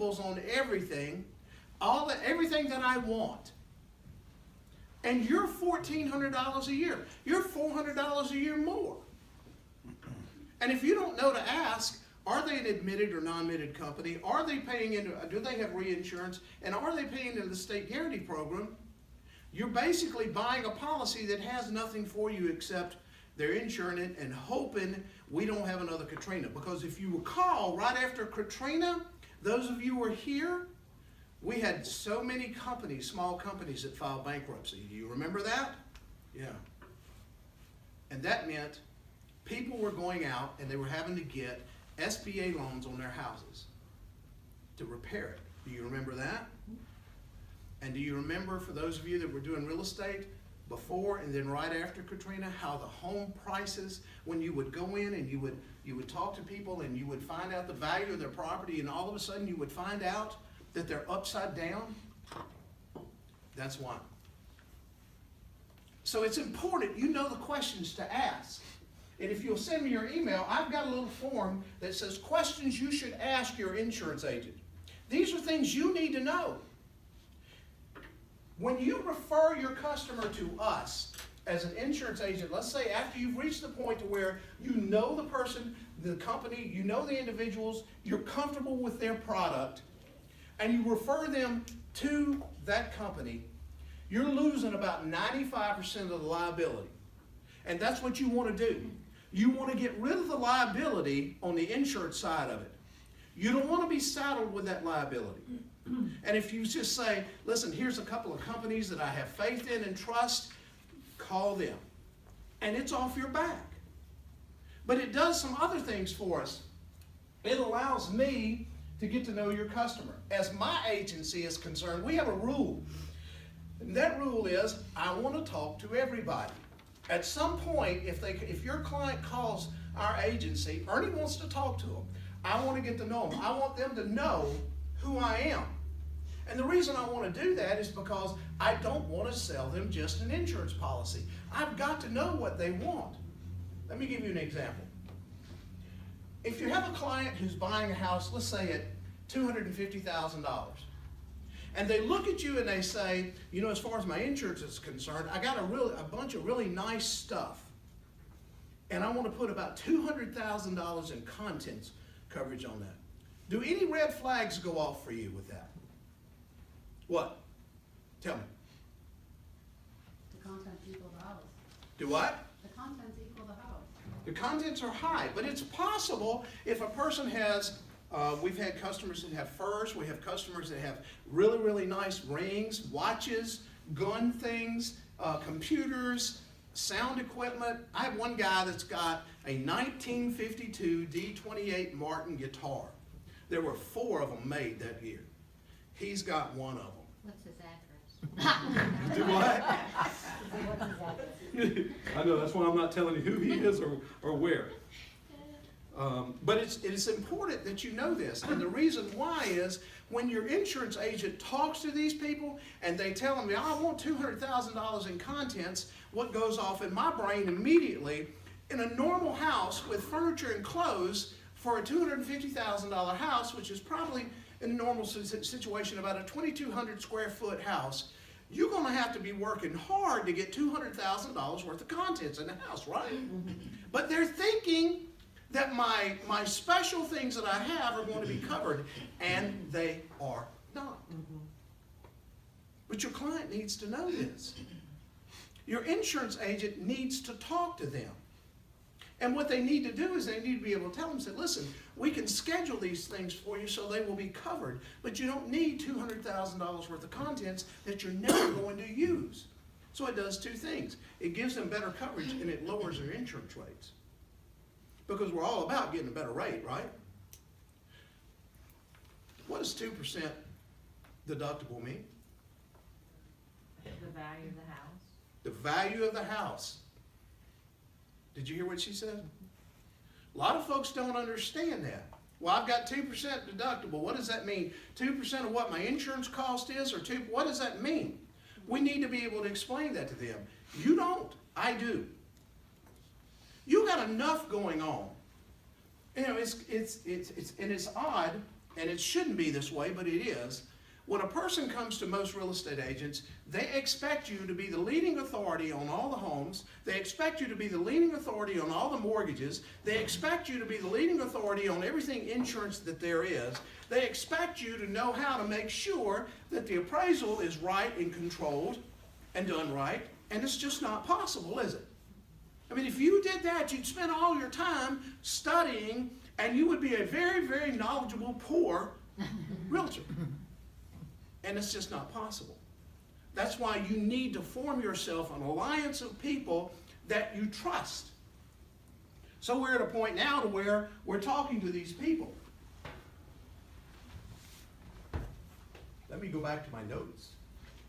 on everything, everything that I want. And you're $1,400 a year. You're $400 a year more. And if you don't know to ask, are they an admitted or non-admitted company? Are they paying into, do they have reinsurance? And are they paying into the state guarantee program? You're basically buying a policy that has nothing for you except they're insuring it and hoping we don't have another Katrina. Because if you recall, right after Katrina, those of you who are here, we had so many companies, small companies that filed bankruptcy. Do you remember that? Yeah. And that meant people were going out and they were having to get SBA loans on their houses to repair it. Do you remember that? And do you remember, for those of you that were doing real estate before and then right after Katrina, how the home prices, when you would go in and you would talk to people and you would find out the value of their property, and all of a sudden you would find out that they're upside down? That's why. So it's important you know the questions to ask. And if you'll send me your email, I've got a little form that says questions you should ask your insurance agent. These are things you need to know. When you refer your customer to us as an insurance agent, let's say after you've reached the point to where you know the person, the company, you know the individuals, you're comfortable with their product, and you refer them to that company, you're losing about 95% of the liability. And that's what you want to do. You want to get rid of the liability on the insurance side of it. You don't want to be saddled with that liability. And if you just say, listen, here's a couple of companies that I have faith in and trust, call them. And it's off your back. But it does some other things for us. It allows me to get to know your customer. As my agency is concerned, we have a rule. And that rule is, I want to talk to everybody. At some point, if your client calls our agency, Ernie wants to talk to them. I want to get to know them. I want them to know who I am. And the reason I want to do that is because I don't want to sell them just an insurance policy. I've got to know what they want. Let me give you an example. If you have a client who's buying a house, let's say at $250,000, and they look at you and they say, you know, as far as my insurance is concerned, I got a bunch of really nice stuff, and I want to put about $200,000 in contents coverage on that. Do any red flags go off for you with that? What? Tell me. The contents equal the house. Do what? The contents equal the house. The contents are high, but it's possible if a person has, we've had customers that have furs, we have customers that have really, really nice rings, watches, gun things, computers, sound equipment. I have one guy that's got a 1952 D28 Martin guitar. There were 4 of them made that year. He's got one of them. What's his address? Do what? What's his address? I know, that's why I'm not telling you who he is or where. But it's important that you know this. And the reason why is when your insurance agent talks to these people and they tell them, I want $200,000 in contents, what goes off in my brain immediately, in a normal house with furniture and clothes for a $250,000 house, which is probably in a normal situation about a 2,200 square foot house, you're going to have to be working hard to get $200,000 worth of contents in the house, right? But they're thinking that my special things that I have are going to be covered, and they are not. But your client needs to know this. Your insurance agent needs to talk to them. And what they need to do is they need to be able to tell them, say, listen, we can schedule these things for you so they will be covered, but you don't need $200,000 worth of contents that you're never going to use. So it does 2 things. It gives them better coverage and it lowers their insurance rates. Because we're all about getting a better rate, right? What does 2% deductible mean? The value of the house. The value of the house. Did you hear what she said? A lot of folks don't understand that. Well, I've got 2% deductible. What does that mean? 2% of what my insurance cost is, or what does that mean? We need to be able to explain that to them. You don't. I do. You got enough going on. You know, it's odd, and it shouldn't be this way, but it is, when a person comes to most real estate agents, they expect you to be the leading authority on all the homes. They expect you to be the leading authority on all the mortgages. They expect you to be the leading authority on everything insurance that there is. They expect you to know how to make sure that the appraisal is right and controlled and done right, and it's just not possible, is it? I mean, if you did that, you'd spend all your time studying, and you would be a very, very knowledgeable, poor realtor. And it's just not possible. That's why you need to form yourself an alliance of people that you trust. So we're at a point now to where we're talking to these people. Let me go back to my notes.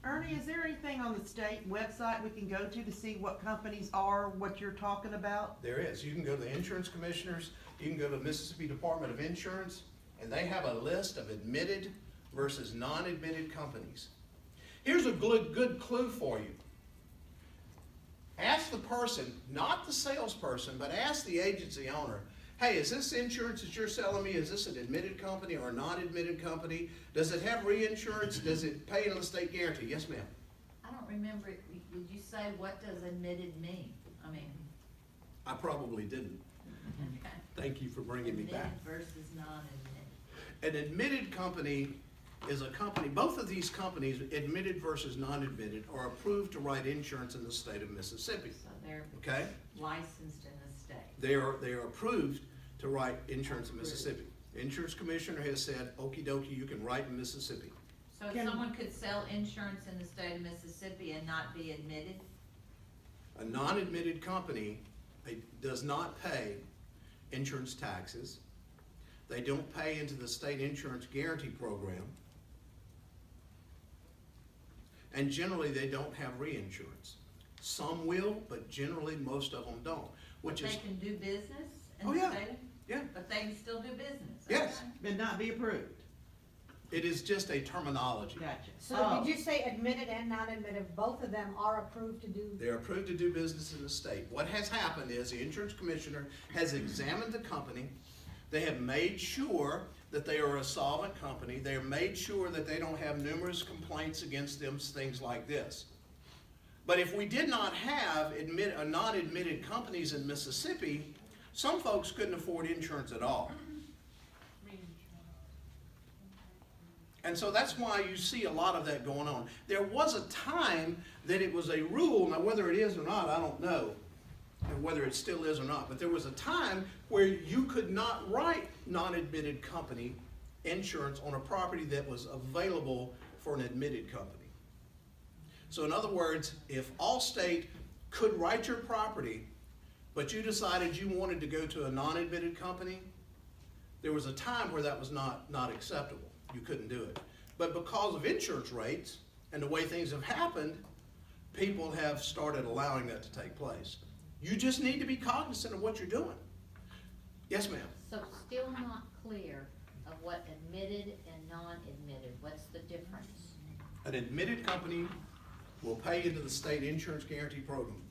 Ernie, is there anything on the state website we can go to see what companies are, what you're talking about? There is. You can go to the insurance commissioners, you can go to the Mississippi Department of Insurance, and they have a list of admitted versus non-admitted companies. Here's a good clue for you. Ask the person, not the salesperson, but ask the agency owner, hey, is this insurance that you're selling me, is this an admitted company or a non-admitted company? Does it have reinsurance? Does it pay into the state guarantee? Yes, ma'am. I don't remember, did you say what does admitted mean? I mean. I probably didn't. Okay. Thank you for bringing me back. Admitted versus non-admitted. An admitted company is a company, both of these companies, admitted versus non-admitted, are approved to write insurance in the state of Mississippi. So they're Okay? licensed in the state. They are approved to write insurance in Mississippi. The insurance commissioner has said, okie dokie, you can write in Mississippi. So if someone could sell insurance in the state of Mississippi and not be admitted? A non-admitted company does not pay insurance taxes. They don't pay into the state insurance guarantee program. And generally, they don't have reinsurance. Some will, but generally, most of them don't. Which But is, they can do business in Oh, the yeah. state? yeah, But they can still do business? Yes. Okay. And not be approved? it is just a terminology. Gotcha. So did you say admitted and non-admitted, both of them are approved to do? They're approved to do business in the state. What has happened is the insurance commissioner has examined the company. They have made sure that they are a solvent company. They have made sure that they don't have numerous complaints against them, things like this. But if we did not have non-admitted companies in Mississippi, some folks couldn't afford insurance at all. And so that's why you see a lot of that going on. There was a time that it was a rule, now whether it is or not, I don't know, and whether it still is or not, but there was a time where you could not write non-admitted company insurance on a property that was available for an admitted company. So in other words, if Allstate could write your property, but you decided you wanted to go to a non-admitted company, there was a time where that was not acceptable. You couldn't do it. But because of insurance rates and the way things have happened, people have started allowing that to take place. You just need to be cognizant of what you're doing. Yes, ma'am. So still not clear of what admitted and non-admitted, what's the difference? An admitted company will pay into the state insurance guarantee program.